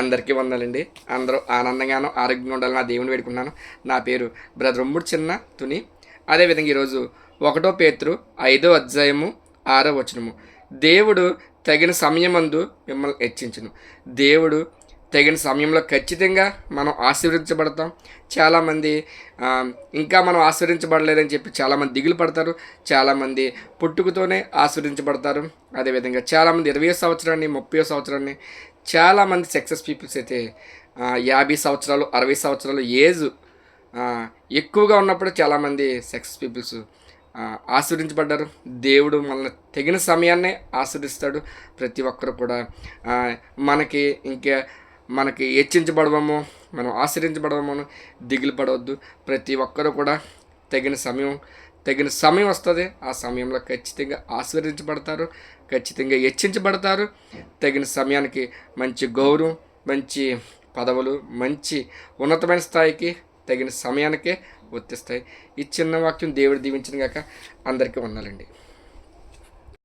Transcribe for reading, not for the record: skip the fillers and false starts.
అందరికీ వందలండి. అందరూ ఆనందంగాను, ఆరోగ్యంగా ఉండాలని నా దేవుని వేడుకున్నాను. నా పేరు బ్రదర్ రొమ్ముడు చిన్న తుని. అదేవిధంగా ఈరోజు 1 పేతురు 5వ అధ్యాయము 6వ వచనము. దేవుడు తగిన సమయమందు మిమ్మల్ని హెచ్చించును. దేవుడు తగిన సమయంలో ఖచ్చితంగా మనం ఆశీర్వదించబడతాం. చాలామంది ఇంకా మనం ఆశీర్వదించబడలేదని చెప్పి చాలామంది దిగులు పడతారు. చాలామంది పుట్టుకతోనే ఆశీర్వదించబడతారు. అదేవిధంగా చాలామంది 20వ సంవత్సరాన్ని 30వ సంవత్సరాన్ని చాలామంది సక్సెస్ పీపుల్స్ అయితే 50 సంవత్సరాలు 60 సంవత్సరాలు ఏజ్ ఎక్కువగా ఉన్నప్పుడు చాలామంది సక్సెస్ పీపుల్స్ ఆశీర్వదించబడ్డారు. దేవుడు మనల్ని తగిన సమయాన్నే ఆశీర్దిస్తాడు. ప్రతి ఒక్కరు కూడా మనకి ఇంకా మనకి హెచ్చించబడవము, మనం ఆశ్రయించబడవము దిగులు పడవద్దు. ప్రతి ఒక్కరూ కూడా తగిన సమయం వస్తుంది. ఆ సమయంలో ఖచ్చితంగా ఆశీర్వదించబడతారు, ఖచ్చితంగా హెచ్చించబడతారు. తగిన సమయానికి మంచి గౌరవం, మంచి పదవులు, మంచి ఉన్నతమైన స్థాయికి తగిన సమయానికే వర్తిస్తాయి. ఈ చిన్న వాక్యం దేవుడు దీవించిన గాక. అందరికీ వందలండి.